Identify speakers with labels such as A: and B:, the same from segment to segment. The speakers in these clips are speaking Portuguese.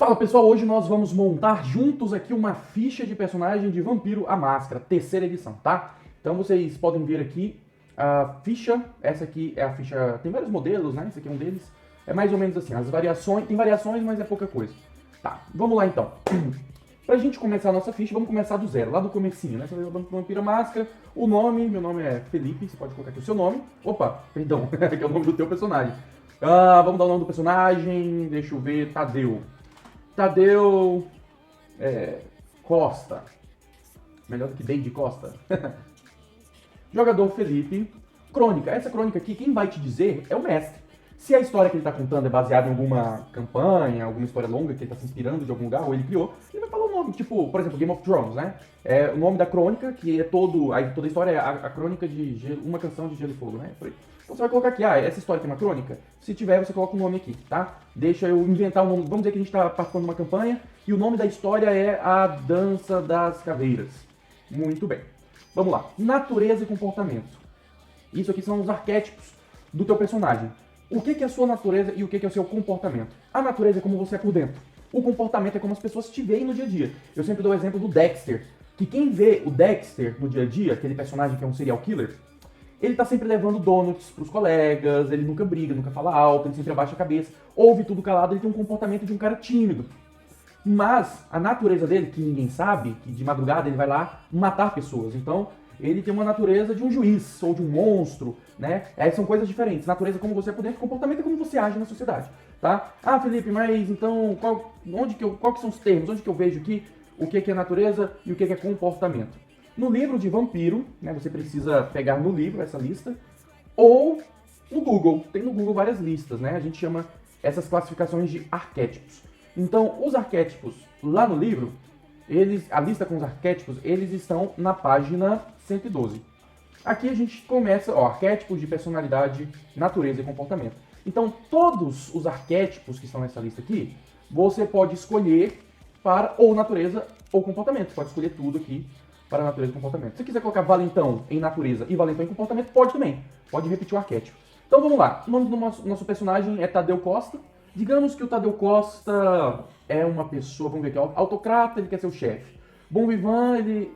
A: Fala pessoal, hoje nós vamos montar juntos aqui uma ficha de personagem de Vampiro à Máscara, terceira edição, tá? Então vocês podem ver aqui a ficha, essa aqui é a ficha, tem vários modelos, né? Esse aqui é um deles, é mais ou menos assim, as variações, tem variações, mas é pouca coisa. Tá, vamos lá então. Pra gente começar a nossa ficha, vamos começar do zero, lá do comecinho, né? Vampiro à Máscara, o nome, meu nome é Felipe, você pode colocar aqui o seu nome. Opa, perdão, que é o nome do teu personagem. Vamos dar o nome do personagem, deixa eu ver, Tadeu Costa. Melhor do que Deide Costa. Jogador Felipe. Crônica. Essa crônica aqui, quem vai te dizer é o mestre. Se a história que ele está contando é baseada em alguma campanha, alguma história longa que ele está se inspirando de algum lugar, ou ele criou, ele vai falar o nome. Tipo, por exemplo, Game of Thrones, né? É o nome da crônica, que é toda a história é a crônica de gelo, uma canção de Gelo e Fogo, né? Então você vai colocar aqui, essa história tem uma crônica? Se tiver, você coloca o nome aqui, tá? Deixa eu inventar um nome. Vamos dizer que a gente está participando de uma campanha e o nome da história é A Dança das Caveiras. Muito bem. Vamos lá. Natureza e comportamento. Isso aqui são os arquétipos do teu personagem. O que é a sua natureza e o que é o seu comportamento? A natureza é como você é por dentro. O comportamento é como as pessoas te veem no dia a dia. Eu sempre dou o exemplo do Dexter, que quem vê o Dexter no dia a dia, aquele personagem que é um serial killer, ele tá sempre levando donuts pros colegas, ele nunca briga, nunca fala alto, ele sempre abaixa a cabeça, ouve tudo calado, ele tem um comportamento de um cara tímido. Mas a natureza dele, que ninguém sabe, que de madrugada ele vai lá matar pessoas. Então, ele tem uma natureza de um juiz ou de um monstro, né? São coisas diferentes. Natureza é como você é por dentro, comportamento é como você age na sociedade, tá? Ah, Felipe, mas então qual que são os termos? Onde que eu vejo aqui o que é natureza e o que é comportamento? No livro de Vampiro, né, você precisa pegar no livro essa lista, ou no Google. Tem no Google várias listas, né? A gente chama essas classificações de arquétipos. Então, os arquétipos lá no livro, a lista com os arquétipos, eles estão na página 112. Aqui a gente começa, arquétipos de personalidade, natureza e comportamento. Então, todos os arquétipos que estão nessa lista aqui, você pode escolher para ou natureza ou comportamento. Você pode escolher tudo aqui para natureza e comportamento. Se você quiser colocar valentão em natureza e valentão em comportamento, pode também. Pode repetir o arquétipo. Então vamos lá. O nome do nosso personagem é Tadeu Costa. Digamos que o Tadeu Costa é uma pessoa, vamos ver aqui, autocrata, ele quer ser o chefe. Bom vivant, ele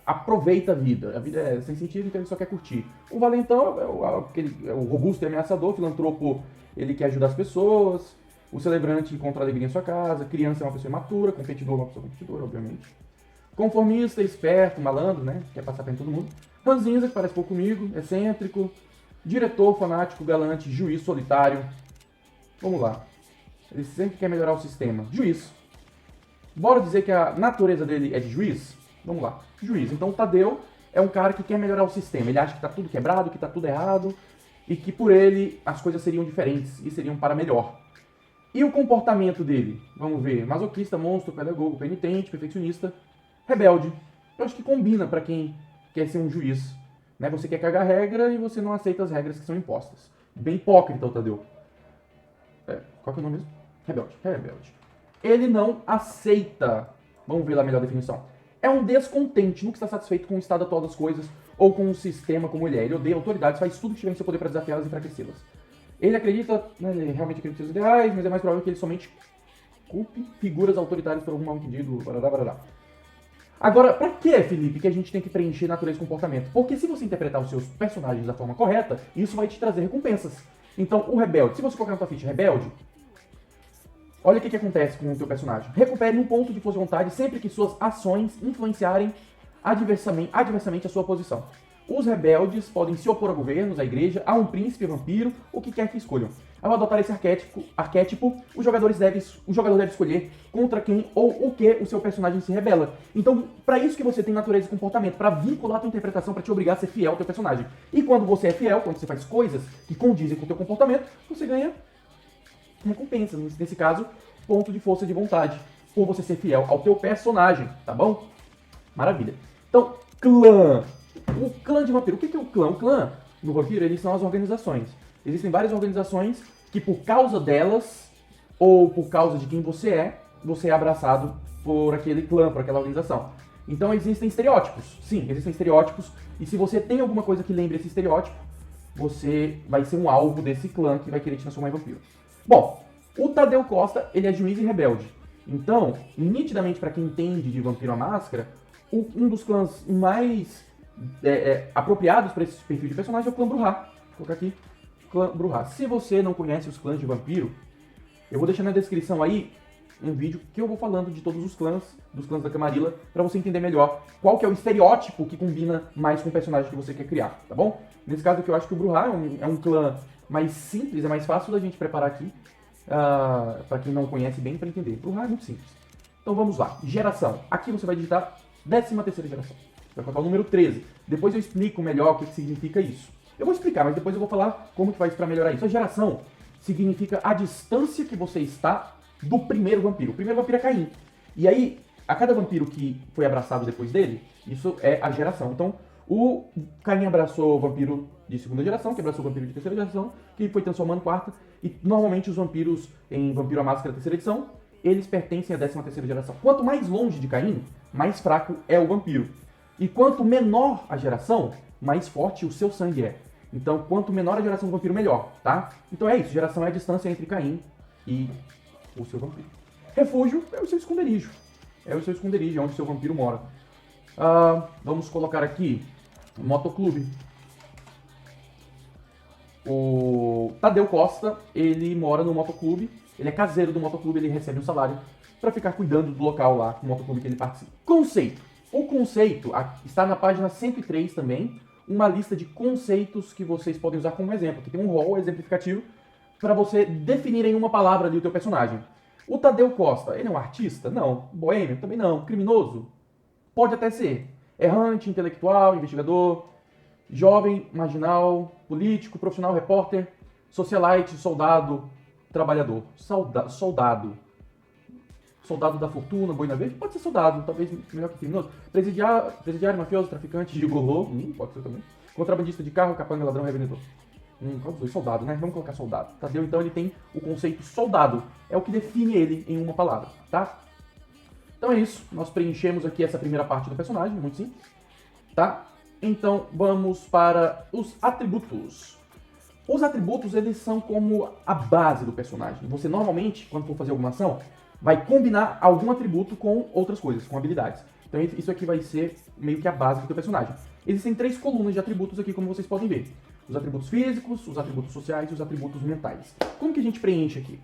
A: aproveita a vida. A vida é sem sentido, então ele só quer curtir. O valentão é o robusto e ameaçador, filantropo, ele quer ajudar as pessoas. O celebrante encontra alegria em sua casa. Criança é uma pessoa imatura, competidor é uma pessoa competidora, obviamente. Conformista, esperto, malandro, né? Quer passar pra todo mundo. Ranzinza, que parece pouco comigo, excêntrico. Diretor, fanático, galante, juiz solitário. Vamos lá. Ele sempre quer melhorar o sistema. Juiz. Bora dizer que a natureza dele é de juiz? Vamos lá. Juiz. Então o Tadeu é um cara que quer melhorar o sistema. Ele acha que tá tudo quebrado, que tá tudo errado. E que por ele as coisas seriam diferentes e seriam para melhor. E o comportamento dele? Vamos ver. Masoquista, monstro, pedagogo, penitente, perfeccionista. Rebelde. Eu acho que combina para quem quer ser um juiz. Né? Você quer cagar regra e você não aceita as regras que são impostas. Bem hipócrita o Tadeu. Qual que é o nome mesmo? Rebelde. Ele não aceita. Vamos ver lá a melhor definição. É um descontente, nunca está satisfeito com o estado atual das coisas ou com o sistema como ele é. Ele odeia autoridades, faz tudo que tiver em seu poder para desafiá-las e enfraquecê-las. Ele acredita, né, ele realmente acredita em seus ideais, mas é mais provável que ele somente culpe figuras autoritárias por algum mal entendido. Barará. Agora, pra que, Felipe, que a gente tem que preencher natureza e comportamento? Porque se você interpretar os seus personagens da forma correta, isso vai te trazer recompensas. Então, o rebelde, se você colocar na sua ficha rebelde, olha o que acontece com o teu personagem. Recupere um ponto de força de vontade sempre que suas ações influenciarem adversamente a sua posição. Os rebeldes podem se opor a governos, à igreja, a um príncipe vampiro, o que quer que escolham. Ao adotar esse arquétipo, o jogador deve escolher contra quem ou o que o seu personagem se rebela. Então, para isso que você tem natureza e comportamento, para vincular a tua interpretação, para te obrigar a ser fiel ao teu personagem. E quando você é fiel, quando você faz coisas que condizem com o teu comportamento, você ganha recompensa. Nesse caso, ponto de força de vontade, por você ser fiel ao teu personagem, tá bom? Maravilha. Então, clã. O clã de vampiro. O que é o clã? O clã, no vampiro, eles são as organizações. Existem várias organizações que por causa delas, ou por causa de quem você é abraçado por aquele clã, por aquela organização. Então existem estereótipos. Sim, existem estereótipos. E se você tem alguma coisa que lembre esse estereótipo, você vai ser um alvo desse clã que vai querer te transformar em vampiro. Bom, o Tadeu Costa, ele é juiz e rebelde. Então, nitidamente, para quem entende de Vampiro à Máscara, um dos clãs mais apropriados para esse perfil de personagem é o clã Brujah. Vou colocar aqui, clã Brujah. Se você não conhece os clãs de vampiro, eu vou deixar na descrição aí um vídeo que eu vou falando de todos os clãs, dos clãs da Camarilla, para você entender melhor qual que é o estereótipo que combina mais com o personagem que você quer criar, tá bom? Nesse caso aqui eu acho que o Brujah é um clã mais simples, é mais fácil da gente preparar aqui, para quem não conhece bem, para entender. Brujah é muito simples. Então vamos lá, geração. Aqui você vai digitar 13ª geração. Vai colocar o número 13. Depois eu explico melhor o que significa isso. Eu vou explicar, mas depois eu vou falar como que faz para melhorar isso. A geração significa a distância que você está do primeiro vampiro. O primeiro vampiro é Caim. E aí, a cada vampiro que foi abraçado depois dele, isso é a geração. Então, o Caim abraçou o vampiro de 2ª geração, que abraçou o vampiro de 3ª geração, que foi transformando em 4ª. E normalmente os vampiros em Vampiro à Máscara 3ª edição, eles pertencem à 13ª geração. Quanto mais longe de Caim, mais fraco é o vampiro. E quanto menor a geração, mais forte o seu sangue é. Então, quanto menor a geração do vampiro, melhor, tá? Então é isso, geração é a distância entre Caim e o seu vampiro. Refúgio é o seu esconderijo. É o seu esconderijo, é onde o seu vampiro mora. Vamos colocar aqui motoclube. O Tadeu Costa, ele mora no motoclube, ele é caseiro do motoclube, ele recebe um salário para ficar cuidando do local lá, no motoclube que ele participa. Conceito. O conceito está na página 103 também, uma lista de conceitos que vocês podem usar como exemplo. Aqui tem um rol exemplificativo para você definir em uma palavra ali o teu personagem. O Tadeu Costa, ele é um artista? Não. Boêmio? Também não. Criminoso? Pode até ser. Errante, intelectual, investigador, jovem, marginal, político, profissional, repórter, socialite, soldado, trabalhador. Soldado. Soldado da fortuna, boina verde? Pode ser soldado, talvez melhor que criminoso. Presidiário, mafioso, traficante, gigolô, pode ser também. Contrabandista de carro, capanga, ladrão, revendedor. Qual dos dois? Soldado, né? Vamos colocar soldado. Tadeu, então, ele tem o conceito soldado. É o que define ele em uma palavra, tá? Então é isso. Nós preenchemos aqui essa primeira parte do personagem, muito simples, tá? Então, vamos para os atributos. Os atributos, eles são como a base do personagem. Você, normalmente, quando for fazer alguma ação, vai combinar algum atributo com outras coisas, com habilidades. Então isso aqui vai ser meio que a base do teu personagem. Existem 3 colunas de atributos aqui, como vocês podem ver. Os atributos físicos, os atributos sociais e os atributos mentais. Como que a gente preenche aqui?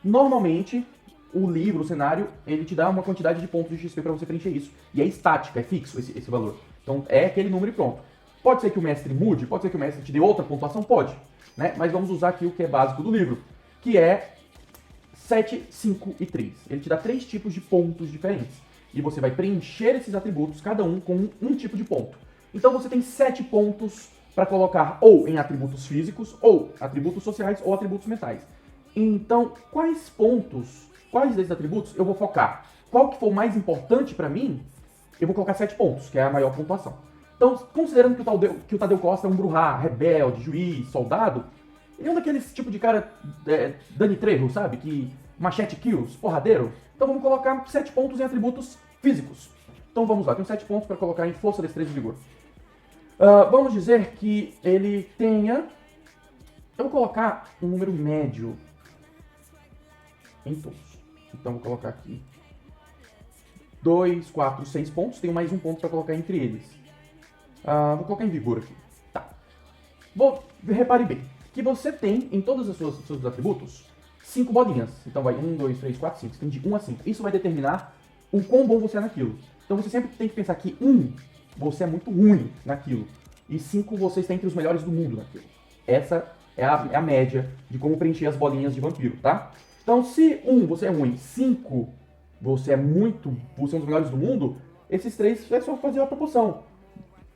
A: Normalmente, o livro, o cenário, ele te dá uma quantidade de pontos de XP para você preencher isso. E é estática, é fixo esse valor. Então é aquele número e pronto. Pode ser que o mestre mude, pode ser que o mestre te dê outra pontuação, pode. Né? Mas vamos usar aqui o que é básico do livro, que é 7, 5 e 3. Ele te dá 3 tipos de pontos diferentes. E você vai preencher esses atributos, cada um com um tipo de ponto. Então você tem 7 pontos para colocar ou em atributos físicos, ou atributos sociais, ou atributos mentais. Então, quais desses atributos eu vou focar? Qual que for mais importante para mim, eu vou colocar 7 pontos, que é a maior pontuação. Então, considerando que o Tadeu Costa é um Brujah, rebelde, juiz, soldado, ele é um daqueles tipo de cara, Dani Trejo, sabe? Que machete kills, porradeiro. Então vamos colocar 7 pontos em atributos físicos. Então vamos lá, tenho 7 pontos para colocar em força, destreza e vigor. Vamos dizer que ele tenha... Eu vou colocar um número médio em todos. Então vou colocar aqui 2, 4, 6 pontos. Tenho mais um ponto para colocar entre eles. Vou colocar em vigor aqui. Tá. Repare bem que você tem em todos os seus atributos 5 bolinhas. Então vai 1, 2, 3, 4, 5. Você tem de 1 a 5. Isso vai determinar o quão bom você é naquilo. Então você sempre tem que pensar que 1, você é muito ruim naquilo. E 5, você está entre os melhores do mundo naquilo. Essa é a média de como preencher as bolinhas de vampiro, tá? Então se 1, você é ruim, 5, você é um dos melhores do mundo, esses 3 é só fazer a proporção.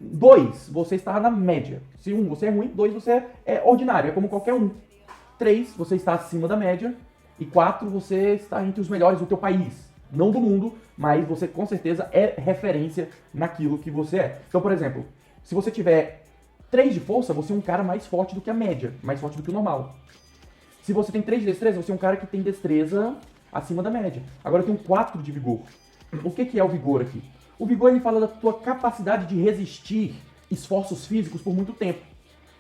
A: 2, você está na média. Se 1, você é ruim, 2, você é ordinário, é como qualquer um. 3, você está acima da média. E 4, você está entre os melhores do teu país. Não do mundo, mas você com certeza é referência naquilo que você é. Então, por exemplo, se você tiver 3 de força, você é um cara mais forte do que a média, mais forte do que o normal. Se você tem 3 de destreza, você é um cara que tem destreza acima da média. Agora eu tenho 4 de vigor. O que é o vigor aqui? O vigor, ele fala da tua capacidade de resistir esforços físicos por muito tempo.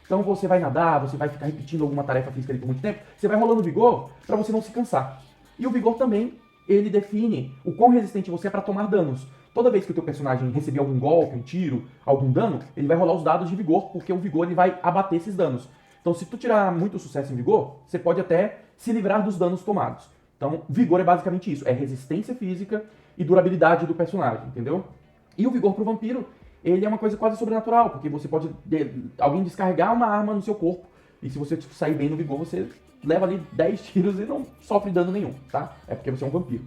A: Então você vai nadar, você vai ficar repetindo alguma tarefa física ali por muito tempo, você vai rolando vigor para você não se cansar. E o vigor também ele define o quão resistente você é para tomar danos. Toda vez que o teu personagem receber algum golpe, um tiro, algum dano, ele vai rolar os dados de vigor, porque o vigor ele vai abater esses danos. Então, se tu tirar muito sucesso em vigor, você pode até se livrar dos danos tomados. Então, vigor é basicamente isso, é resistência física e durabilidade do personagem, entendeu? E o vigor pro vampiro, ele é uma coisa quase sobrenatural, porque você pode alguém descarregar uma arma no seu corpo, e se você sair bem no vigor, você leva ali 10 tiros e não sofre dano nenhum, tá? É porque você é um vampiro.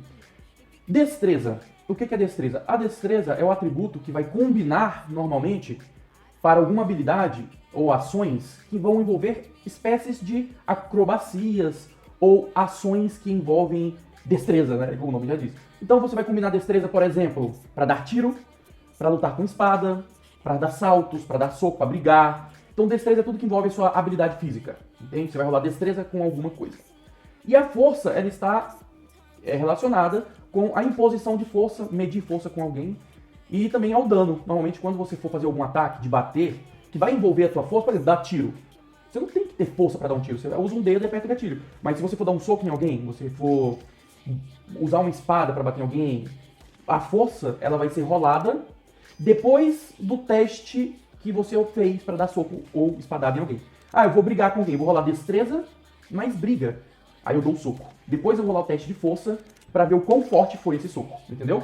A: Destreza. O que é destreza? A destreza é o atributo que vai combinar, normalmente, para alguma habilidade ou ações que vão envolver espécies de acrobacias ou ações que envolvem destreza, né? Como o nome já diz. Então você vai combinar destreza, por exemplo, para dar tiro, para lutar com espada, para dar saltos, para dar soco, para brigar. Então destreza é tudo que envolve a sua habilidade física, entende? Você vai rolar destreza com alguma coisa. E a força, ela está relacionada com a imposição de força, medir força com alguém, e também ao dano. Normalmente quando você for fazer algum ataque de bater, que vai envolver a tua força, por exemplo, dar tiro. Você não tem que ter força para dar um tiro, você usa um dedo e aperta o gatilho. Mas se você for dar um soco em alguém, você for usar uma espada para bater em alguém, a força ela vai ser rolada depois do teste que você fez para dar soco ou espadada em alguém. Ah, eu vou brigar com alguém, vou rolar destreza, mais briga. Aí eu dou um soco. Depois eu vou rolar o teste de força para ver o quão forte foi esse soco, entendeu?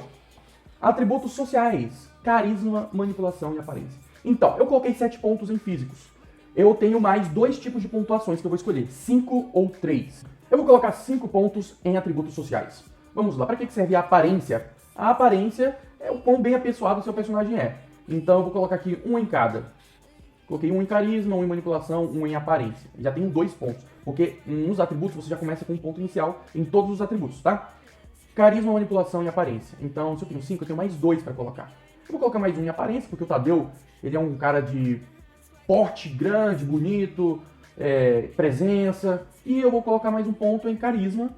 A: Atributos sociais, carisma, manipulação e aparência. Então, eu coloquei 7 pontos em físicos. Eu tenho mais 2 tipos de pontuações que eu vou escolher, 5 ou 3. Eu vou colocar 5 pontos em atributos sociais. Vamos lá, para que serve a aparência? A aparência é o quão bem apessoado o seu personagem é. Então eu vou colocar aqui um em cada. Coloquei um em carisma, um em manipulação, um em aparência. Já tenho 2 pontos, porque nos atributos você já começa com um ponto inicial em todos os atributos, tá? Carisma, manipulação e aparência. Então, se eu tenho 5, eu tenho mais 2 para colocar. Eu vou colocar mais um em aparência, porque o Tadeu, ele é um cara de porte grande, bonito, presença. E eu vou colocar mais um ponto em carisma,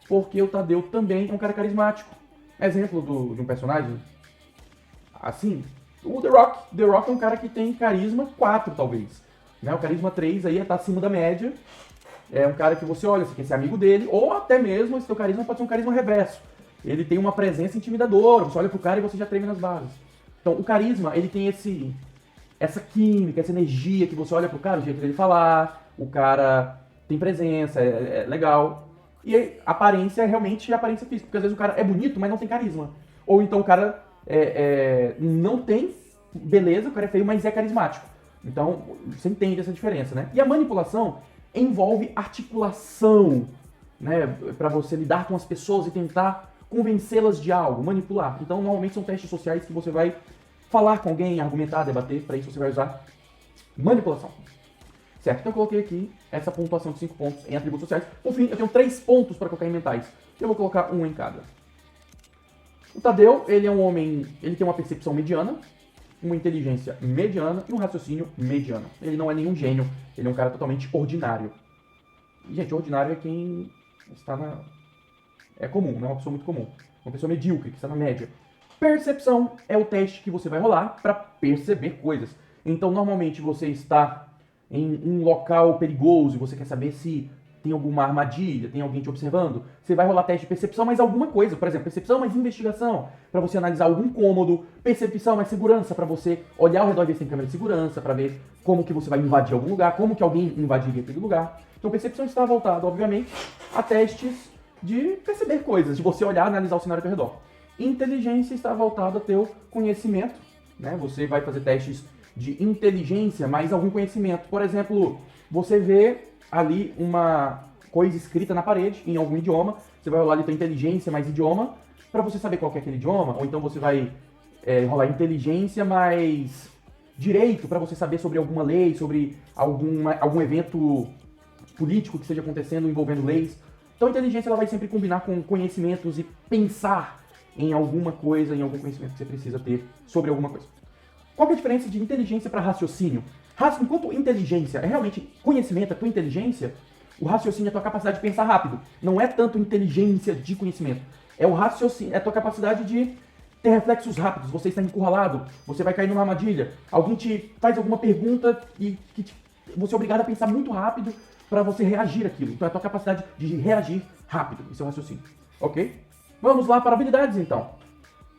A: porque o Tadeu também é um cara carismático. Exemplo de um personagem, assim, o The Rock. The Rock é um cara que tem carisma 4, talvez. Né? O carisma 3 aí tá acima da média. É um cara que você olha, você quer ser amigo dele, ou até mesmo esse teu carisma pode ser um carisma reverso. Ele tem uma presença intimidadora, você olha pro cara e você já treme nas bases. Então, o carisma, ele tem essa química, essa energia que você olha pro cara, o jeito dele falar, o cara tem presença, é legal. E a aparência é realmente a aparência física, porque às vezes o cara é bonito, mas não tem carisma. Ou então o cara não tem beleza, o cara é feio, mas é carismático. Então, você entende essa diferença, né? E a manipulação envolve articulação, né? Para você lidar com as pessoas e tentar convencê-las de algo, manipular. Então, normalmente são testes sociais que você vai falar com alguém, argumentar, debater, para isso você vai usar manipulação. Certo? Então eu coloquei aqui essa pontuação de 5 pontos em atributos sociais. Por fim, eu tenho 3 pontos para colocar em mentais. Eu vou colocar um em cada. O Tadeu, ele é um homem, ele tem uma percepção mediana, uma inteligência mediana e um raciocínio mediano. Ele não é nenhum gênio, ele é um cara totalmente ordinário. E, gente, ordinário é quem está na... É comum, não é uma pessoa muito comum. Uma pessoa medíocre, que está na média. Percepção é o teste que você vai rolar para perceber coisas. Então, normalmente, você está em um local perigoso e você quer saber se tem alguma armadilha, tem alguém te observando. Você vai rolar teste de percepção, mas alguma coisa. Por exemplo, percepção mais investigação, para você analisar algum cômodo. Percepção mais segurança, para você olhar ao redor e ver se tem câmera de segurança, para ver como que você vai invadir algum lugar, como que alguém invadiria aquele lugar. Então, percepção está voltada, obviamente, a testes de perceber coisas, de você olhar e analisar o cenário ao redor. Inteligência está voltada ao teu conhecimento, né? Você vai fazer testes de inteligência mais algum conhecimento. Por exemplo, você vê ali uma coisa escrita na parede em algum idioma, você vai rolar ali tua inteligência mais idioma, para você saber qual que é aquele idioma, ou então você vai rolar inteligência mais direito, para você saber sobre alguma lei, sobre algum evento político que esteja acontecendo envolvendo leis. Então a inteligência ela vai sempre combinar com conhecimentos e pensar em alguma coisa, em algum conhecimento que você precisa ter sobre alguma coisa. Qual que é a diferença de inteligência para raciocínio? Enquanto inteligência é realmente conhecimento, a tua inteligência, o raciocínio é a tua capacidade de pensar rápido. Não é tanto inteligência de conhecimento. É o raciocínio, é a tua capacidade de ter reflexos rápidos. Você está encurralado, você vai cair numa armadilha, alguém te faz alguma pergunta e você é obrigado a pensar muito rápido para você reagir àquilo. Então é a tua capacidade de reagir rápido. Esse é o raciocínio. Ok? Vamos lá para habilidades, então.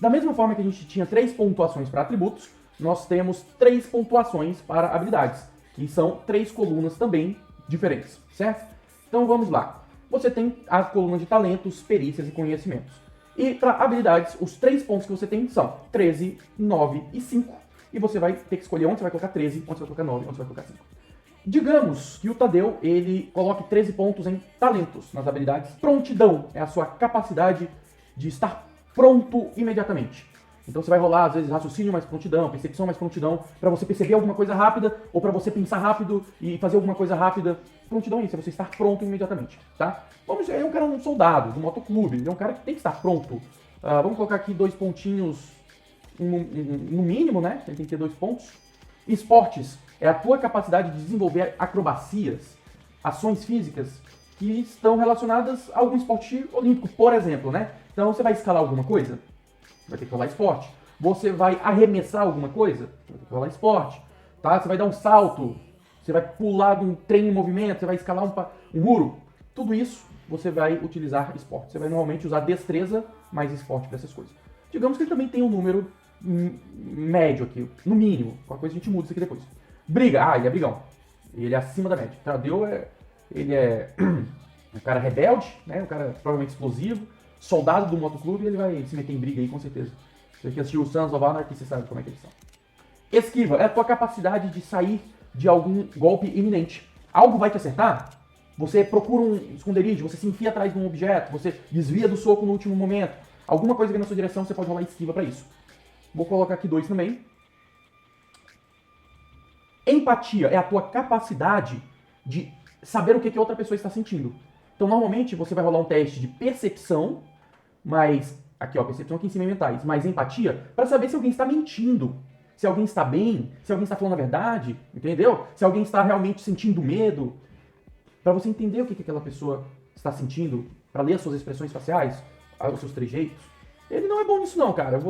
A: Da mesma forma que a gente tinha 3 pontuações para atributos, nós temos 3 pontuações para habilidades, que são 3 colunas também diferentes, certo? Então vamos lá. Você tem a coluna de talentos, perícias e conhecimentos. E para habilidades, os 3 pontos que você tem são 13, 9 e 5. E você vai ter que escolher onde você vai colocar 13, onde você vai colocar 9, onde você vai colocar 5. Digamos que o Tadeu, ele coloque 13 pontos em talentos nas habilidades. Prontidão é a sua capacidade de estar pronto imediatamente. Então você vai rolar, às vezes, raciocínio mais prontidão, percepção mais prontidão, para você perceber alguma coisa rápida, ou para você pensar rápido e fazer alguma coisa rápida. Prontidão é isso, é você estar pronto imediatamente, tá? Vamos dizer, ele é um cara, um soldado do motoclube, ele é um cara que tem que estar pronto. Vamos colocar aqui 2 pontinhos no mínimo, né? Ele tem que ter 2 pontos. Esportes é a tua capacidade de desenvolver acrobacias, ações físicas que estão relacionadas a algum esporte olímpico, por exemplo, né? Então você vai escalar alguma coisa? Vai ter que rolar esporte. Você vai arremessar alguma coisa? Vai ter que rolar esporte. Tá? Você vai dar um salto, você vai pular de um trem em movimento, você vai escalar um muro. Tudo isso você vai utilizar esporte. Você vai normalmente usar destreza mais esporte para essas coisas. Digamos que ele também tem um número médio aqui, no mínimo. Qualquer coisa a gente muda isso aqui depois. Briga. Ele é brigão. Ele é acima da média. Tadeu ele é um cara rebelde, né? Um cara provavelmente explosivo. Soldado do motoclube, ele vai se meter em briga aí, com certeza. Você que assistiu o Sons of Anarchy, você sabe como é que eles são. Esquiva é a tua capacidade de sair de algum golpe iminente. Algo vai te acertar, você procura um esconderijo, você se enfia atrás de um objeto, você desvia do soco no último momento. Alguma coisa vem na sua direção, você pode rolar esquiva para isso. Vou colocar aqui 2 também. Empatia é a tua capacidade de saber o que a outra pessoa está sentindo. Então, normalmente, você vai rolar um teste de percepção, mas aqui, ó, percepção aqui em cima é mentais, mais empatia, para saber se alguém está mentindo, se alguém está bem, se alguém está falando a verdade, entendeu? Se alguém está realmente sentindo medo, para você entender o que aquela pessoa está sentindo, para ler as suas expressões faciais, os seus trejeitos. Ele não é bom nisso não, cara.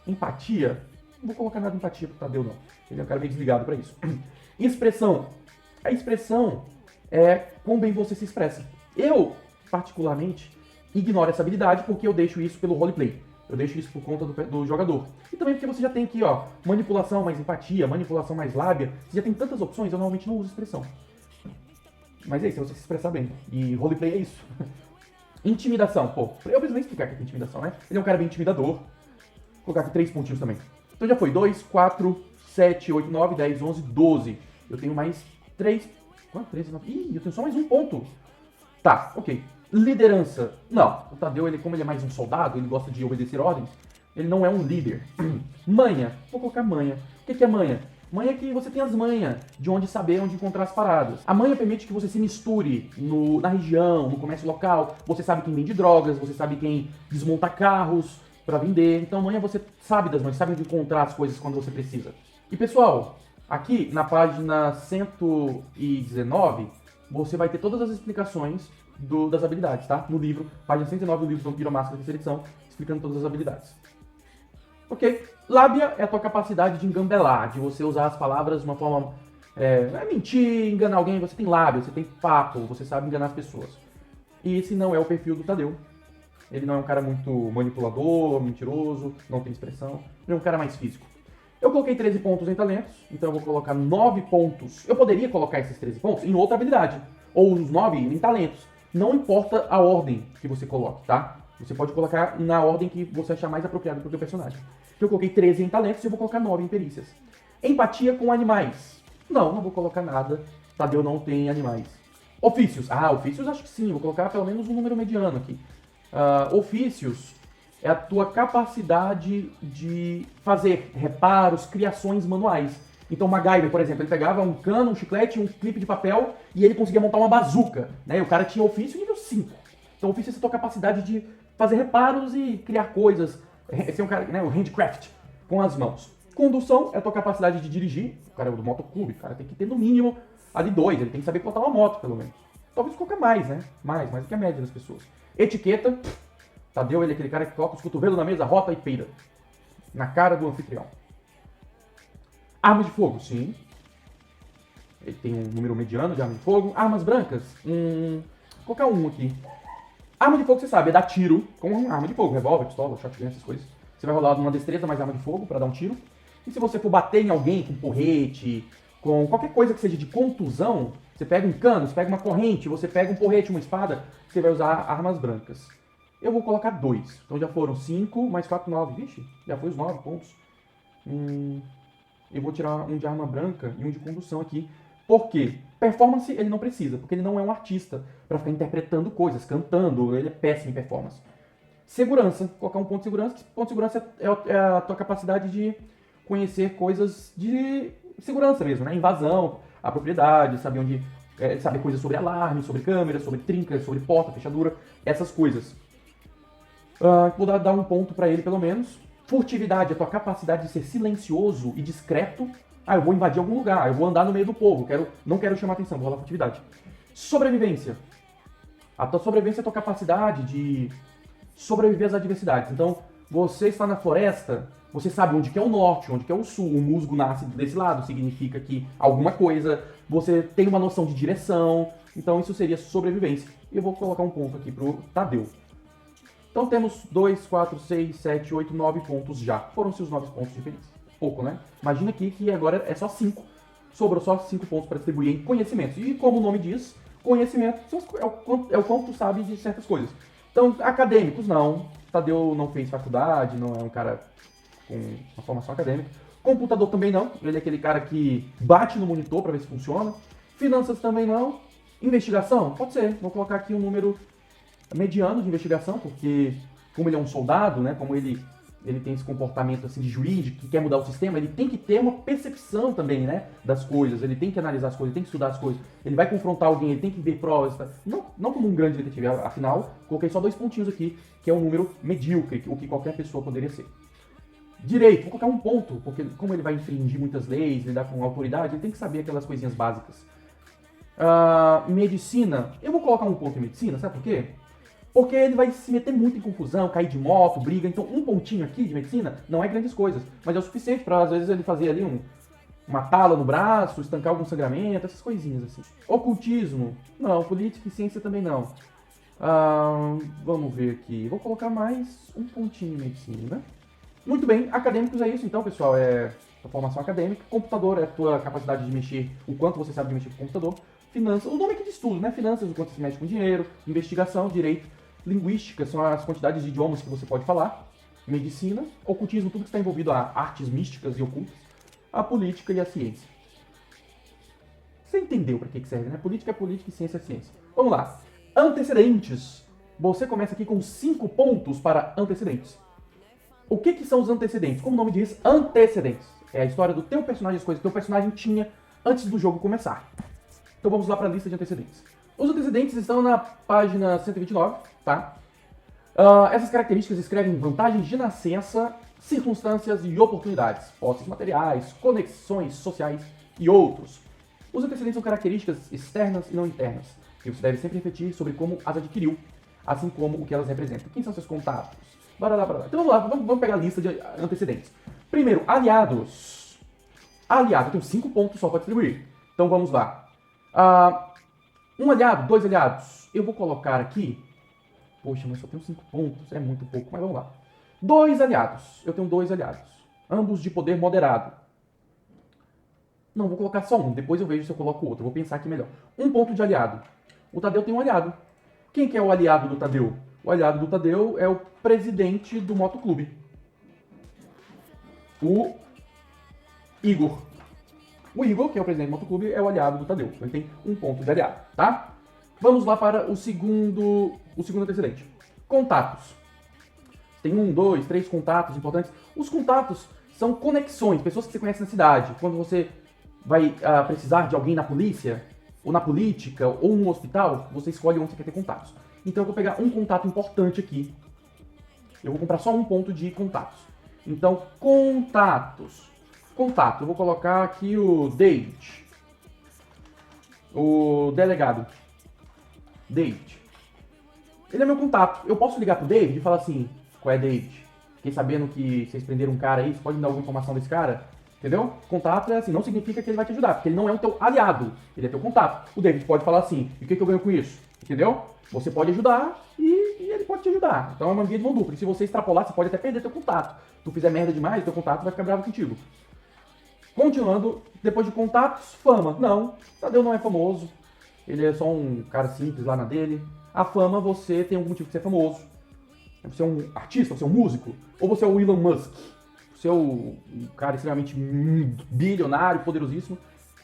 A: Empatia, não vou colocar nada de empatia pro Tadeu, não. Ele é um cara meio desligado para isso. Expressão. A expressão é quão bem você se expressa. Eu, particularmente, ignoro essa habilidade porque eu deixo isso pelo roleplay. Eu deixo isso por conta do jogador. E também porque você já tem aqui, ó, manipulação mais empatia, manipulação mais lábia. Você já tem tantas opções, eu normalmente não uso expressão. Mas é isso, é você se expressar bem. E roleplay é isso. Intimidação, pô. Eu preciso nem explicar o que é intimidação, né? Ele é um cara bem intimidador. Vou colocar aqui 3 pontinhos também. Então já foi 2, 4, 7, 8, 9, 10, 11, 12. Eu tenho mais 3... Quanto? 13, 9... Ih, eu tenho só mais um ponto. Tá, ok. Liderança. Não, o Tadeu, como ele é mais um soldado, ele gosta de obedecer ordens, ele não é um líder. Manha. Vou colocar manha. O que é manha? Manha é que você tem as manhas de onde saber onde encontrar as paradas. A manha permite que você se misture na região, no comércio local. Você sabe quem vende drogas, você sabe quem desmonta carros para vender. Então manha você sabe das manhas, sabe onde encontrar as coisas quando você precisa. E pessoal, aqui na página 119, você vai ter todas as explicações das habilidades, tá? No livro, página 109 do livro Vampiro Máscara, terceira edição, explicando todas as habilidades. Ok? Lábia é a tua capacidade de engambelar, de você usar as palavras de uma forma... não é mentir, enganar alguém, você tem lábia, você tem papo, você sabe enganar as pessoas. E esse não é o perfil do Tadeu. Ele não é um cara muito manipulador, mentiroso, não tem expressão. Ele é um cara mais físico. Eu coloquei 13 pontos em talentos, então eu vou colocar 9 pontos. Eu poderia colocar esses 13 pontos em outra habilidade, ou os 9 em talentos. Não importa a ordem que você coloque, tá? Você pode colocar na ordem que você achar mais apropriada para o seu personagem. Eu coloquei 13 em talentos e eu vou colocar 9 em perícias. Empatia com animais. Não vou colocar nada. Tadeu não tem animais. Ofícios. Ofícios acho que sim. Vou colocar pelo menos um número mediano aqui. Ofícios é a tua capacidade de fazer reparos, criações manuais. Então, MacGyver, por exemplo, ele pegava um cano, um chiclete, um clipe de papel e ele conseguia montar uma bazuca, né? O cara tinha ofício nível 5. Então, ofício é a tua capacidade de fazer reparos e criar coisas. Esse é um cara, né? O handcraft, com as mãos. Condução é a tua capacidade de dirigir. O cara é do motoclube, o cara tem que ter no mínimo ali 2, ele tem que saber pilotar uma moto, pelo menos. Talvez colocar mais, né? Mais do que a média das pessoas. Etiqueta, Tadeu, ele é aquele cara que coloca os cotovelos na mesa, rota e peida. Na cara do anfitrião. Armas de fogo, sim. Ele tem um número mediano de armas de fogo. Armas brancas, vou colocar um aqui. Arma de fogo, você sabe, é dar tiro com uma arma de fogo. Revólver, pistola, shotgun, essas coisas. Você vai rolar uma destreza mais arma de fogo pra dar um tiro. E se você for bater em alguém com porrete, com qualquer coisa que seja de contusão, você pega um cano, você pega uma corrente, você pega um porrete, uma espada, você vai usar armas brancas. Eu vou colocar 2. Então já foram 5, mais 4, 9. Vixe, já foi os 9 pontos. Eu vou tirar um de arma branca e um de condução aqui. Por quê? Performance ele não precisa, porque ele não é um artista para ficar interpretando coisas, cantando, ele é péssimo em performance. Segurança, colocar um ponto de segurança, que ponto de segurança é a tua capacidade de conhecer coisas de segurança mesmo, né? Invasão, a propriedade, saber onde, saber coisas sobre alarme, sobre câmera, sobre trinca, sobre porta, fechadura, essas coisas. Vou dar um ponto para ele pelo menos. Furtividade, a tua capacidade de ser silencioso e discreto. Eu vou invadir algum lugar, eu vou andar no meio do povo, não quero chamar atenção, vou rolar furtividade. Sobrevivência. A tua sobrevivência é a tua capacidade de sobreviver às adversidades. Então, você está na floresta, você sabe onde que é o norte, onde que é o sul, o musgo nasce desse lado, significa que alguma coisa, você tem uma noção de direção, então isso seria sobrevivência. E eu vou colocar um ponto aqui pro Tadeu. Então temos 2, 4, 6, 7, 8, 9 pontos já. Foram-se os 9 pontos de perícia. Pouco, né? Imagina aqui que agora é só 5. Sobrou só 5 pontos para distribuir em conhecimentos. E como o nome diz, conhecimento é o quanto tu sabe de certas coisas. Então, acadêmicos, não. Tadeu não fez faculdade, não é um cara com uma formação acadêmica. Computador também não. Ele é aquele cara que bate no monitor para ver se funciona. Finanças também não. Investigação? Pode ser. Vou colocar aqui um número mediano de investigação, porque como ele é um soldado, né, como ele tem esse comportamento assim de juiz, que quer mudar o sistema, ele tem que ter uma percepção também, né, das coisas, ele tem que analisar as coisas, ele tem que estudar as coisas, ele vai confrontar alguém, ele tem que ver provas, tá? Não como um grande detetive, afinal, coloquei só 2 pontinhos aqui, que é um número medíocre, o que qualquer pessoa poderia ser. Direito, vou colocar um ponto, porque como ele vai infringir muitas leis, lidar com autoridade, ele tem que saber aquelas coisinhas básicas. Medicina, eu vou colocar um ponto em medicina, sabe por quê? Porque ele vai se meter muito em confusão, cair de moto, briga. Então, um pontinho aqui de medicina não é grandes coisas, mas é o suficiente para, às vezes, ele fazer ali uma tala no braço, estancar algum sangramento, essas coisinhas assim. Ocultismo, não. Política e ciência também não. Vamos ver aqui. Vou colocar mais um pontinho em medicina. Muito bem, acadêmicos é isso então, pessoal. É a formação acadêmica. Computador é a tua capacidade de mexer, o quanto você sabe de mexer com o computador. Finanças, o nome aqui diz tudo, né? Finanças, o quanto você mexe com dinheiro. Investigação, direito. Linguística são as quantidades de idiomas que você pode falar. Medicina, ocultismo, tudo que está envolvido a artes místicas e ocultas. A política e a ciência. Você entendeu para que serve, né? Política é política e ciência é ciência. Vamos lá. Antecedentes. Você começa aqui com 5 pontos para antecedentes. O que são os antecedentes? Como o nome diz, antecedentes. É a história do teu personagem, as coisas que o teu personagem tinha antes do jogo começar. Então vamos lá para a lista de antecedentes. Os antecedentes estão na página 129, tá? Essas características escrevem vantagens de nascença, circunstâncias e oportunidades, posses materiais, conexões sociais e outros. Os antecedentes são características externas e não internas, e você deve sempre refletir sobre como as adquiriu, assim como o que elas representam. Quem são seus contatos? Barará. Então vamos lá, vamos pegar a lista de antecedentes. Primeiro, aliados. Aliado, eu tenho 5 pontos só para distribuir. Então vamos lá. Um aliado, 2 aliados. Eu vou colocar aqui. Poxa, mas só tenho 5 pontos. É muito pouco, mas vamos lá. 2 aliados. Eu tenho 2 aliados. Ambos de poder moderado. Não, vou colocar só um. Depois eu vejo se eu coloco outro. Vou pensar aqui melhor. 1 ponto de aliado. O Tadeu tem um aliado. Quem que é o aliado do Tadeu? O aliado do Tadeu é o presidente do motoclube. O Igor. O Igor, que é o presidente do motoclube, é o aliado do Tadeu. Então ele tem 1 ponto de aliado, tá? Vamos lá para o segundo antecedente. Contatos. Tem 1, 2, 3 contatos importantes. Os contatos são conexões, pessoas que você conhece na cidade. Quando você vai precisar de alguém na polícia, ou na política, ou no hospital, você escolhe onde você quer ter contatos. Então eu vou pegar um contato importante aqui. Eu vou comprar só 1 ponto de contatos. Então, contatos. Contato, eu vou colocar aqui o David. O delegado. David. Ele é meu contato. Eu posso ligar pro David e falar assim, qual é, David? Fiquei sabendo que vocês prenderam um cara aí, você pode me dar alguma informação desse cara? Entendeu? Contato é assim, não significa que ele vai te ajudar, porque ele não é o teu aliado, ele é teu contato. O David pode falar assim, e o que eu ganho com isso? Entendeu? Você pode ajudar e pode te ajudar. Então é uma via de mão dupla. E se você extrapolar, você pode até perder teu contato. Se tu fizer merda demais, teu contato vai ficar bravo contigo. Continuando, depois de contatos, fama. Não, Tadeu não é famoso. Ele é só um cara simples lá na dele. A fama, você tem algum motivo de ser famoso. Você é um artista, você é um músico. Ou você é o Elon Musk. Você é um cara extremamente bilionário, poderosíssimo.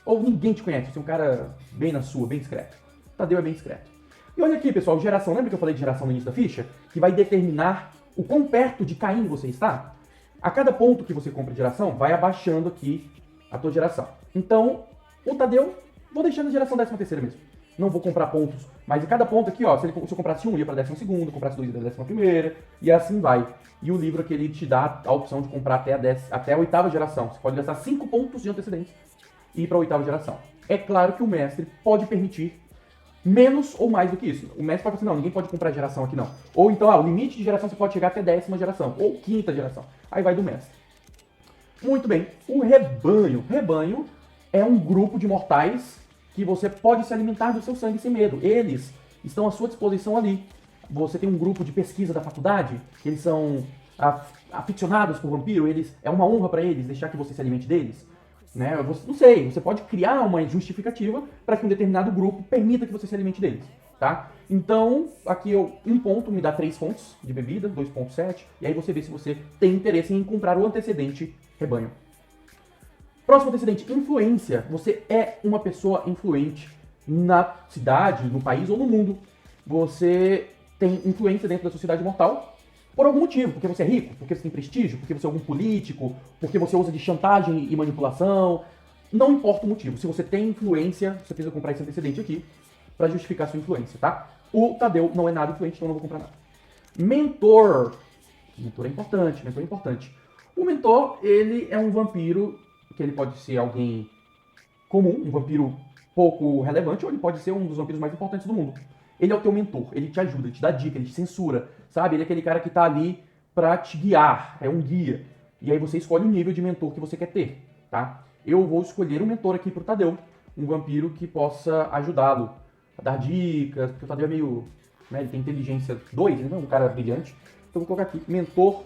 A: Ou ninguém te conhece, você é um cara bem na sua, bem discreto. Tadeu é bem discreto. E olha aqui, pessoal, geração. Lembra que eu falei de geração no início da ficha? Que vai determinar o quão perto de Caim você está? A cada ponto que você compra de geração, vai abaixando aqui a tua geração. Então, o Tadeu, vou deixando a geração 13ª mesmo. Não vou comprar pontos, mas em cada ponto aqui, ó, se eu comprasse um, ia para 12ª, comprasse dois, ia para 11ª, e assim vai. E o livro aqui, ele te dá a opção de comprar até a 8ª geração. Você pode gastar 5 pontos de antecedentes e ir para a 8ª geração. É claro que o mestre pode permitir menos ou mais do que isso. O mestre pode falar assim, não, ninguém pode comprar geração aqui não. Ou então, o limite de geração você pode chegar até 10ª geração, ou 5ª geração. Aí vai do mestre. Muito bem, o rebanho. Rebanho é um grupo de mortais que você pode se alimentar do seu sangue sem medo. Eles estão à sua disposição ali. Você tem um grupo de pesquisa da faculdade, que eles são aficionados por vampiro, é uma honra para eles deixar que você se alimente deles. Né? Não sei, você pode criar uma justificativa para que um determinado grupo permita que você se alimente deles. Tá? Então, aqui um ponto me dá 3 fontes de bebida, 2,7, e aí você vê se você tem interesse em comprar o antecedente rebanho. Próximo antecedente, influência. Você é uma pessoa influente na cidade, no país ou no mundo. Você tem influência dentro da sociedade mortal por algum motivo. Porque você é rico, porque você tem prestígio, porque você é algum político, porque você usa de chantagem e manipulação. Não importa o motivo. Se você tem influência, você precisa comprar esse antecedente aqui para justificar sua influência, tá? O Tadeu não é nada influente, então eu não vou comprar nada. Mentor. Mentor é importante, mentor é importante. O mentor, ele é um vampiro que ele pode ser alguém comum, um vampiro pouco relevante, ou ele pode ser um dos vampiros mais importantes do mundo. Ele é o teu mentor, ele te ajuda, ele te dá dica, ele te censura, sabe? Ele é aquele cara que tá ali pra te guiar, é um guia. E aí você escolhe o nível de mentor que você quer ter, tá? Eu vou escolher um mentor aqui pro Tadeu, um vampiro que possa ajudá-lo a dar dicas, porque o Tadeu é meio, né, ele tem inteligência 2, ele não é um cara brilhante. Então eu vou colocar aqui, mentor,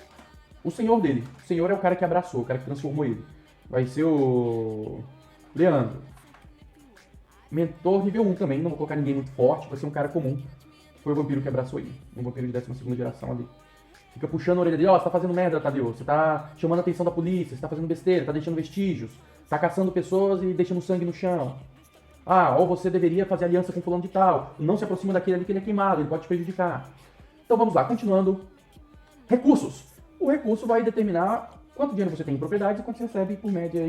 A: o senhor dele. O senhor é o cara que abraçou, o cara que transformou ele. Vai ser o Leandro. Mentor nível 1 também, não vou colocar ninguém muito forte, vai ser um cara comum. Foi o vampiro que abraçou ele, um vampiro de 12ª geração ali. Fica puxando a orelha dele, ó, você tá fazendo merda, Tadeu, você tá chamando a atenção da polícia, você tá fazendo besteira, tá deixando vestígios, tá caçando pessoas e deixando sangue no chão. Ah, ou você deveria fazer aliança com fulano de tal, não se aproxima daquele ali que ele é queimado, ele pode te prejudicar. Então vamos lá, continuando. Recursos. O recurso vai determinar quanto dinheiro você tem em propriedades e quanto você recebe por média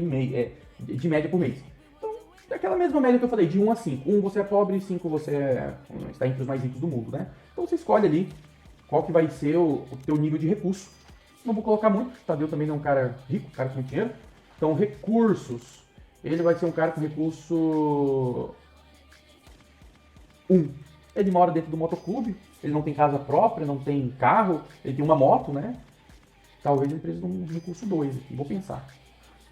A: de média por mês. Então, é aquela mesma média que eu falei, de 1 a 5. 1 você é pobre, 5 você está entre os mais ricos do mundo, né? Então você escolhe ali qual que vai ser o teu nível de recurso. Não vou colocar muito, Tadeu também não é um cara rico, um cara com muito dinheiro. Então, recursos. Ele vai ser um cara com recurso 1. Ele mora dentro do motoclube, ele não tem casa própria, não tem carro, ele tem uma moto, né? Talvez ele precise de um recurso 2 aqui, vou pensar.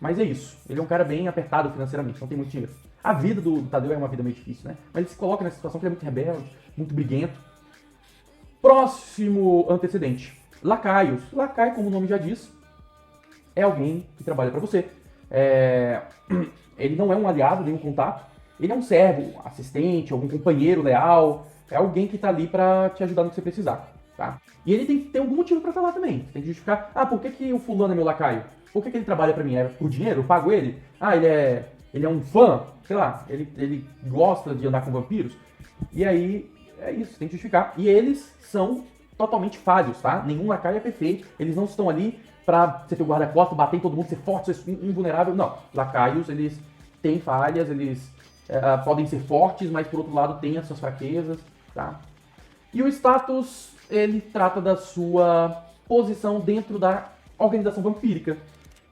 A: Mas é isso, ele é um cara bem apertado financeiramente, não tem muito dinheiro. A vida do Tadeu é uma vida meio difícil, né? Mas ele se coloca nessa situação que ele é muito rebelde, muito briguento. Próximo antecedente, lacaios. Lacaio, como o nome já diz, é alguém que trabalha para você. Ele não é um aliado, nem um contato. Ele é um servo, assistente, algum companheiro leal. É alguém que tá ali para te ajudar no que você precisar, tá? E ele tem que ter algum motivo para estar lá também. Você tem que justificar, por que o fulano é meu lacaio? Por que ele trabalha para mim? É por dinheiro? Eu pago ele? Ele é um fã? Sei lá, ele gosta de andar com vampiros? E aí, é isso, você tem que justificar. E eles são totalmente falhos, tá? Nenhum lacaio é perfeito. Eles não estão ali pra você ter o guarda-costas, bater em todo mundo, ser forte, ser invulnerável. Não, lacaios, eles têm falhas, eles podem ser fortes, mas por outro lado têm as suas fraquezas, tá? E o status, ele trata da sua posição dentro da organização vampírica.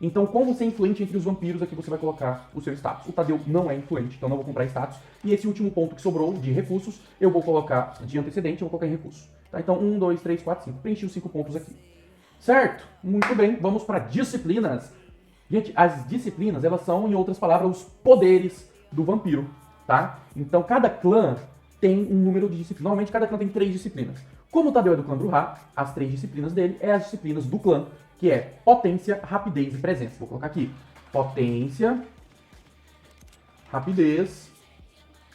A: Então, como você é influente entre os vampiros, aqui você vai colocar o seu status. O Tadeu não é influente, então não vou comprar status. E esse último ponto que sobrou de recursos, eu vou colocar de antecedente, eu vou colocar em recurso. Tá? Então, 1, 2, 3, 4, 5. Preenchi os 5 pontos aqui. Certo? Muito bem, vamos para disciplinas. Gente, as disciplinas, elas são, em outras palavras, os poderes do vampiro, tá? Então, cada clã tem um número de disciplinas. Normalmente, cada clã tem 3 disciplinas. Como o Tadeu é do clã Bruhá, as 3 disciplinas dele é as disciplinas do clã, que é potência, rapidez e presença. Vou colocar aqui, potência, rapidez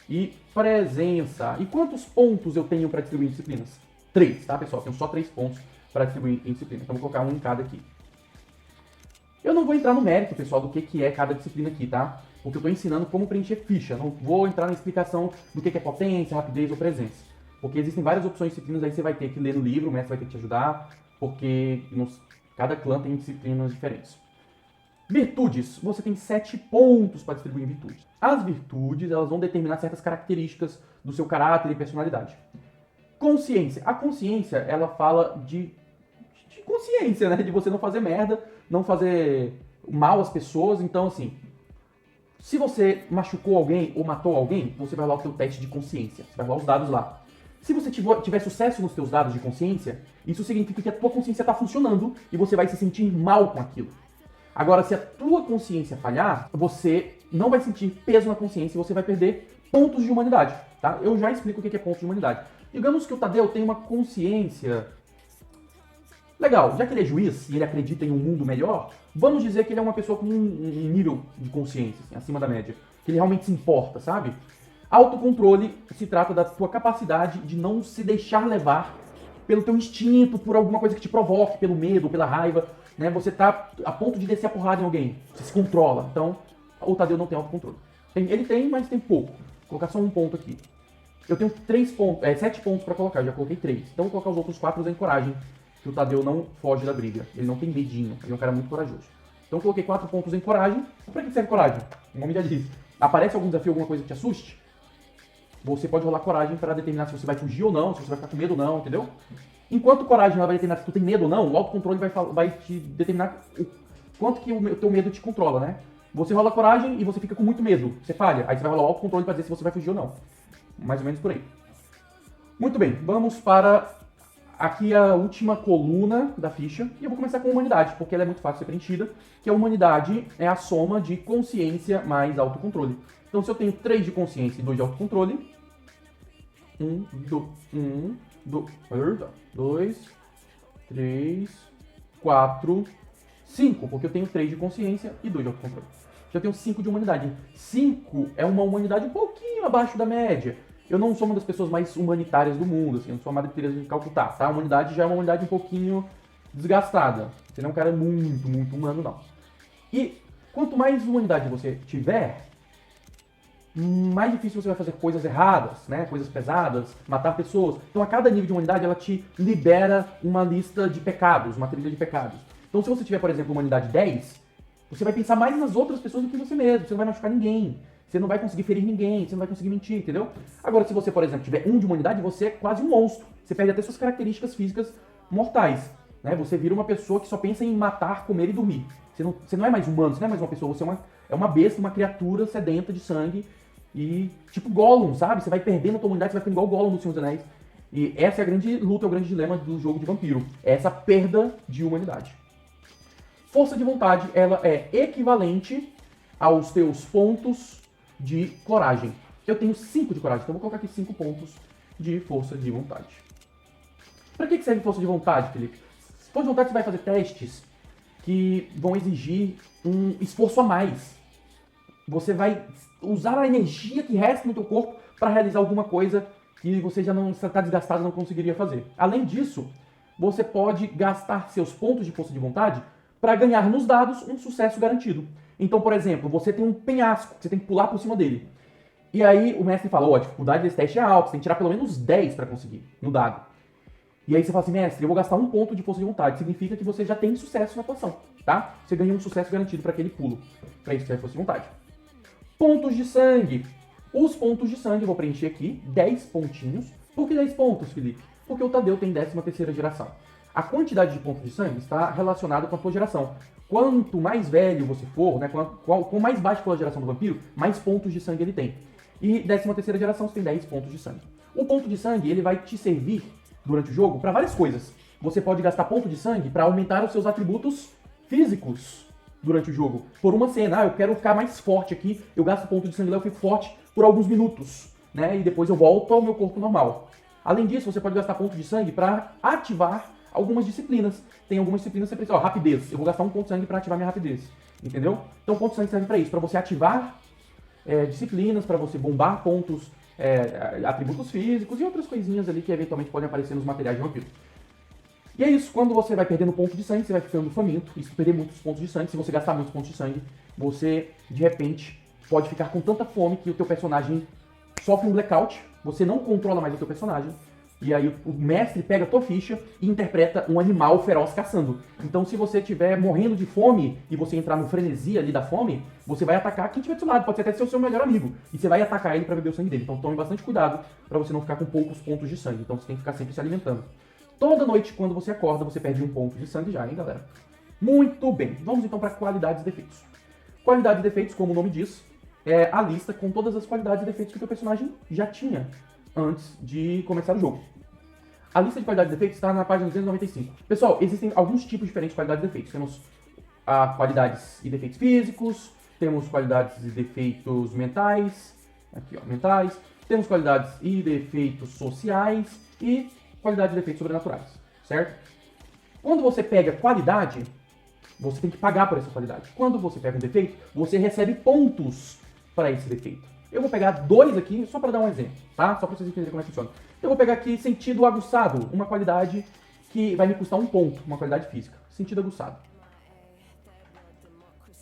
A: e presença. E quantos pontos eu tenho para distribuir em disciplinas? 3, tá, pessoal? Eu tenho só 3 pontos para distribuir em disciplina. Então, vou colocar um em cada aqui. Eu não vou entrar no mérito, pessoal, do que é cada disciplina aqui, tá? Porque eu estou ensinando como preencher ficha. Não vou entrar na explicação do que é potência, rapidez ou presença. Porque existem várias opções de disciplinas, aí você vai ter que ler no livro, o mestre vai ter que te ajudar, porque cada clã tem disciplinas diferentes. Virtudes. Você tem 7 pontos para distribuir em virtudes. As virtudes, elas vão determinar certas características do seu caráter e personalidade. Consciência. A consciência, ela fala de consciência, né? De você não fazer merda, não fazer mal às pessoas. Então, assim, se você machucou alguém ou matou alguém, você vai rolar o seu teste de consciência. Você vai rolar os dados lá. Se você tiver sucesso nos seus dados de consciência, isso significa que a tua consciência está funcionando e você vai se sentir mal com aquilo. Agora, se a tua consciência falhar, você não vai sentir peso na consciência e você vai perder pontos de humanidade, tá? Eu já explico o que é ponto de humanidade. Digamos que o Tadeu tem uma consciência legal. Já que ele é juiz e ele acredita em um mundo melhor, vamos dizer que ele é uma pessoa com um nível de consciência, assim, acima da média. Que ele realmente se importa, sabe? Autocontrole se trata da tua capacidade de não se deixar levar pelo teu instinto, por alguma coisa que te provoque, pelo medo, pela raiva, né? Você tá a ponto de descer a porrada em alguém, você se controla. Então, o Tadeu não tem autocontrole. Ele tem, mas tem pouco. Vou colocar só um ponto aqui. Eu tenho 7 pontos para colocar, eu já coloquei 3. Então, vou colocar os outros 4 em coragem, que o Tadeu não foge da briga. Ele não tem medinho, ele é um cara muito corajoso. Então, eu coloquei 4 pontos em coragem. Para que serve coragem? O nome já diz. Aparece algum desafio, alguma coisa que te assuste? Você pode rolar coragem para determinar se você vai fugir ou não, se você vai ficar com medo ou não, entendeu? Enquanto coragem ela vai determinar se tu tem medo ou não, o autocontrole vai te determinar o quanto que o teu medo te controla, né? Você rola coragem e você fica com muito medo, você falha, aí você vai rolar o autocontrole para dizer se você vai fugir ou não. Mais ou menos por aí. Muito bem, vamos para aqui a última coluna da ficha, e eu vou começar com humanidade, porque ela é muito fácil de ser preenchida, que a humanidade é a soma de consciência mais autocontrole. Então, se eu tenho 3 de consciência e 2 de autocontrole, 2, 3, 4, 5, porque eu tenho 3 de consciência e 2 de autocontrole. Já tenho 5 de humanidade. 5 é uma humanidade um pouquinho abaixo da média. Eu não sou uma das pessoas mais humanitárias do mundo, assim, eu não sou a Madre Teresa de Calcutá, tá? A humanidade já é uma humanidade um pouquinho desgastada. Você não é um cara muito, muito humano, não. E quanto mais humanidade você tiver, mais difícil você vai fazer coisas erradas, né? Coisas pesadas, matar pessoas. Então, a cada nível de humanidade, ela te libera uma lista de pecados, uma trilha de pecados. Então, se você tiver, por exemplo, humanidade 10, você vai pensar mais nas outras pessoas do que você mesmo. Você não vai machucar ninguém. Você não vai conseguir ferir ninguém. Você não vai conseguir mentir, entendeu? Agora, se você, por exemplo, tiver 1 de humanidade, você é quase um monstro. Você perde até suas características físicas mortais, né? Você vira uma pessoa que só pensa em matar, comer e dormir. Você não é mais humano, você não é mais uma pessoa. Você é uma besta, uma criatura sedenta de sangue. E tipo Gollum, sabe? Você vai perdendo a tua humanidade, você vai ficando igual o Gollum do Senhor dos Anéis. E essa é a grande luta, é o grande dilema do jogo de vampiro. É essa perda de humanidade. Força de vontade, ela é equivalente aos teus pontos de coragem. Eu tenho 5 de coragem, então eu vou colocar aqui 5 pontos de força de vontade. Para que serve força de vontade, Felipe? Força de vontade você vai fazer testes que vão exigir um esforço a mais. Você vai usar a energia que resta no teu corpo para realizar alguma coisa que você já não está desgastado e não conseguiria fazer. Além disso, você pode gastar seus pontos de força de vontade para ganhar nos dados um sucesso garantido. Então, por exemplo, você tem um penhasco, você tem que pular por cima dele. E aí o mestre fala, a dificuldade desse teste é alta, você tem que tirar pelo menos 10 para conseguir no dado. E aí você fala assim, mestre, eu vou gastar 1 ponto de força de vontade. Significa que você já tem sucesso na atuação, tá? Você ganha um sucesso garantido para aquele pulo. Para isso serve força de vontade. Pontos de sangue. Os pontos de sangue, eu vou preencher aqui, 10 pontinhos. Por que 10 pontos, Felipe? Porque o Tadeu tem 13ª geração. A quantidade de pontos de sangue está relacionada com a tua geração. Quanto mais velho você for, né, quanto mais baixa for a geração do vampiro, mais pontos de sangue ele tem. E 13ª geração você tem 10 pontos de sangue. O ponto de sangue ele vai te servir durante o jogo para várias coisas. Você pode gastar ponto de sangue para aumentar os seus atributos físicos durante o jogo. Por uma cena, eu quero ficar mais forte aqui, eu gasto ponto de sangue lá, eu fico forte por alguns minutos, né? E depois eu volto ao meu corpo normal. Além disso, você pode gastar ponto de sangue para ativar algumas disciplinas. Tem algumas disciplinas que você precisa, rapidez. Eu vou gastar um ponto de sangue para ativar minha rapidez. Entendeu? Então, ponto de sangue serve para isso, para você ativar disciplinas, para você bombar pontos, atributos físicos e outras coisinhas ali que eventualmente podem aparecer nos materiais de vampiro. E é isso, quando você vai perdendo ponto de sangue, você vai ficando faminto. E se perder muitos pontos de sangue, se você gastar muitos pontos de sangue, você, de repente, pode ficar com tanta fome que o teu personagem sofre um blackout, você não controla mais o teu personagem, e aí o mestre pega a tua ficha e interpreta um animal feroz caçando. Então se você estiver morrendo de fome e você entrar no frenesi ali da fome, você vai atacar quem estiver do seu lado, pode até ser o seu melhor amigo, e você vai atacar ele para beber o sangue dele. Então tome bastante cuidado para você não ficar com poucos pontos de sangue, então você tem que ficar sempre se alimentando. Toda noite, quando você acorda, você perde um ponto de sangue já, hein, galera? Muito bem, vamos então para qualidades e defeitos. Qualidades e defeitos, como o nome diz, é a lista com todas as qualidades e defeitos que o teu personagem já tinha antes de começar o jogo. A lista de qualidades e defeitos está na página 295. Pessoal, existem alguns tipos diferentes de qualidades e defeitos. Temos qualidades e defeitos físicos, temos qualidades e defeitos mentais, aqui ó, mentais, temos qualidades e defeitos sociais e qualidades e defeitos sobrenaturais, certo? Quando você pega qualidade, você tem que pagar por essa qualidade. Quando você pega um defeito, você recebe pontos para esse defeito. Eu vou pegar 2 aqui, só para dar um exemplo, tá? Só para vocês entenderem como é que funciona. Eu vou pegar aqui sentido aguçado, uma qualidade que vai me custar 1 ponto, uma qualidade física. Sentido aguçado.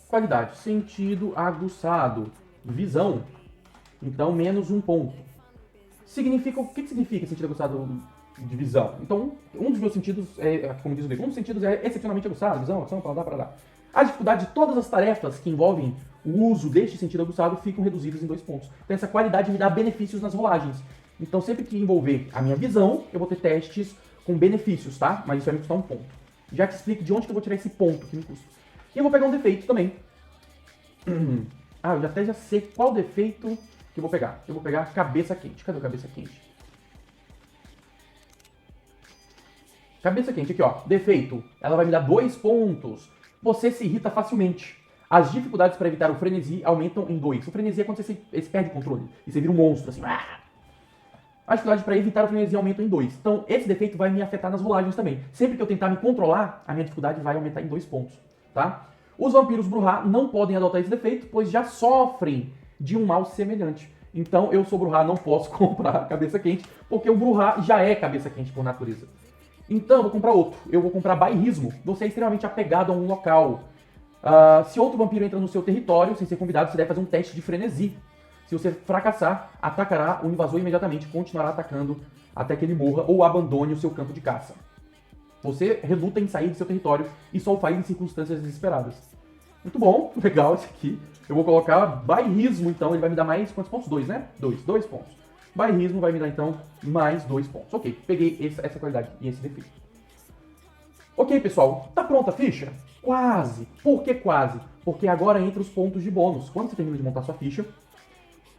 A: Qualidade, sentido aguçado. Visão, então menos 1 ponto. Significa, o que significa sentido aguçado de visão? Então, um dos meus sentidos, como diz o livro, um dos sentidos é excepcionalmente aguçado, visão, ação, paladar. A dificuldade de todas as tarefas que envolvem o uso deste sentido aguçado ficam reduzidas em 2 pontos. Então essa qualidade me dá benefícios nas rolagens. Então sempre que envolver a minha visão, eu vou ter testes com benefícios, tá? Mas isso vai me custar 1 ponto. Já te explico de onde que eu vou tirar esse ponto que me custa. E eu vou pegar um defeito também. Eu até já sei qual defeito que eu vou pegar. Eu vou pegar cabeça quente. Cadê o cabeça quente? Cabeça quente, aqui ó. Defeito. Ela vai me dar 2 pontos. Você se irrita facilmente. As dificuldades para evitar o frenesi aumentam em 2. O frenesi é quando você perde o controle. E você vira um monstro, assim. As dificuldades para evitar o frenesi aumentam em 2. Então, esse defeito vai me afetar nas rolagens também. Sempre que eu tentar me controlar, a minha dificuldade vai aumentar em 2 pontos, tá? Os vampiros Brujá não podem adotar esse defeito, pois já sofrem de um mal semelhante. Então, eu sou Brujá, não posso comprar cabeça quente, porque o Brujá já é cabeça quente por natureza. Então, eu vou comprar outro. Eu vou comprar bairrismo. Você é extremamente apegado a um local. Se outro vampiro entra no seu território, sem ser convidado, você deve fazer um teste de frenesi. Se você fracassar, atacará o invasor imediatamente e continuará atacando até que ele morra ou abandone o seu campo de caça. Você reluta em sair do seu território e só o faz em circunstâncias desesperadas. Muito bom, legal esse aqui. Eu vou colocar bairrismo, então, ele vai me dar mais quantos pontos? 2, né? 2 pontos. Bairrismo vai me dar, então, mais 2 pontos. Ok, peguei essa qualidade e esse defeito. Ok, pessoal, tá pronta a ficha? Quase. Por que quase? Porque agora entra os pontos de bônus. Quando você termina de montar sua ficha,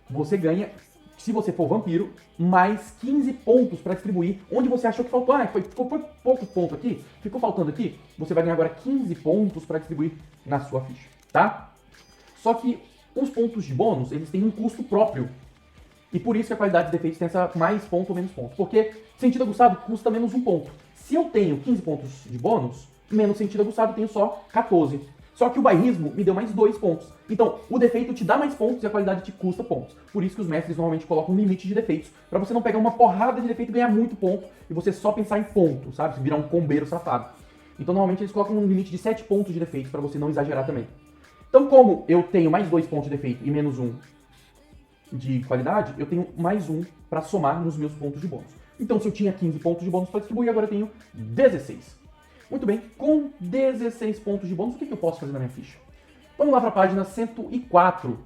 A: você ganha, se você for vampiro, mais 15 pontos para distribuir onde você achou que faltou. Ficou pouco ponto aqui? Ficou faltando aqui? Você vai ganhar agora 15 pontos para distribuir na sua ficha, tá? Só que os pontos de bônus, eles têm um custo próprio. E por isso que a qualidade de defeitos tem essa mais ponto ou menos ponto. Porque sentido aguçado custa menos 1 ponto. Se eu tenho 15 pontos de bônus, menos sentido aguçado eu tenho só 14. Só que o bairrismo me deu mais 2 pontos. Então, o defeito te dá mais pontos e a qualidade te custa pontos. Por isso que os mestres normalmente colocam um limite de defeitos, para você não pegar uma porrada de defeito e ganhar muito ponto, e você só pensar em ponto, sabe? Você virar um combeiro safado. Então, normalmente eles colocam um limite de 7 pontos de defeitos, para você não exagerar também. Então, como eu tenho mais 2 pontos de defeito e menos 1 de qualidade, eu tenho mais 1 para somar nos meus pontos de bônus. Então, se eu tinha 15 pontos de bônus para distribuir, agora eu tenho 16. Muito bem, com 16 pontos de bônus, o que eu posso fazer na minha ficha? Vamos lá para a página 104,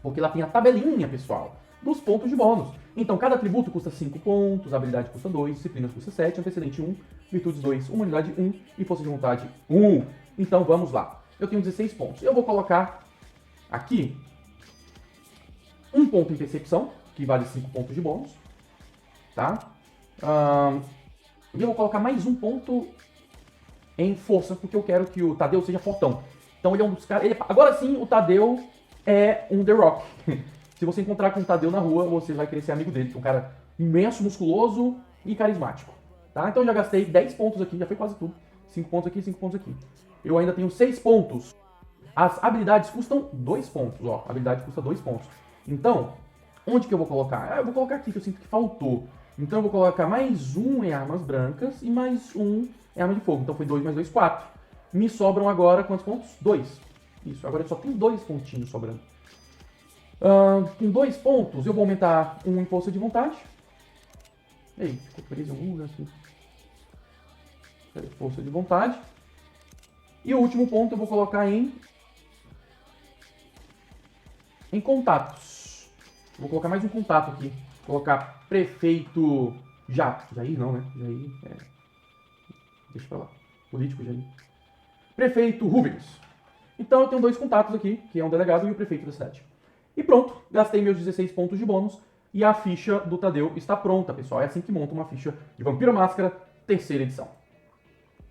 A: porque lá tem a tabelinha, pessoal, dos pontos de bônus. Então, cada atributo custa 5 pontos, habilidade custa 2, disciplinas custa 7, antecedente 1, virtudes 2, humanidade 1 e força de vontade 1. Então, vamos lá. Eu tenho 16 pontos. Eu vou colocar aqui um ponto em percepção, que vale 5 pontos de bônus, tá? E eu vou colocar mais um ponto em força, porque eu quero que o Tadeu seja fortão. Então ele é um dos caras... Agora sim, o Tadeu é um The Rock. Se você encontrar com o Tadeu na rua, você vai querer ser amigo dele, que é um cara imenso, musculoso e carismático. Tá? Então eu já gastei 10 pontos aqui, já foi quase tudo. 5 pontos aqui, 5 pontos aqui. Eu ainda tenho 6 pontos. As habilidades custam 2 pontos, ó. A habilidade custa 2 pontos. Então, onde que eu vou colocar? Eu vou colocar aqui, que eu sinto que faltou. Então eu vou colocar mais um em armas brancas e mais um em arma de fogo. Então foi 2 mais 2, 4. Me sobram agora quantos pontos? 2. Isso, agora eu só tenho 2 pontinhos sobrando. Com 2 pontos, eu vou aumentar um em força de vontade. Ei, ficou preso em algum lugar aqui. Força de vontade. E o último ponto eu vou colocar em contatos. Vou colocar mais um contato aqui. Vou colocar prefeito Jair não, né? Jair deixa pra lá. Político Jair. Prefeito Rubens. Então eu tenho 2 contatos aqui, que é um delegado e o prefeito da cidade. E pronto, gastei meus 16 pontos de bônus e a ficha do Tadeu está pronta, pessoal. É assim que monta uma ficha de Vampiro à Máscara, terceira edição.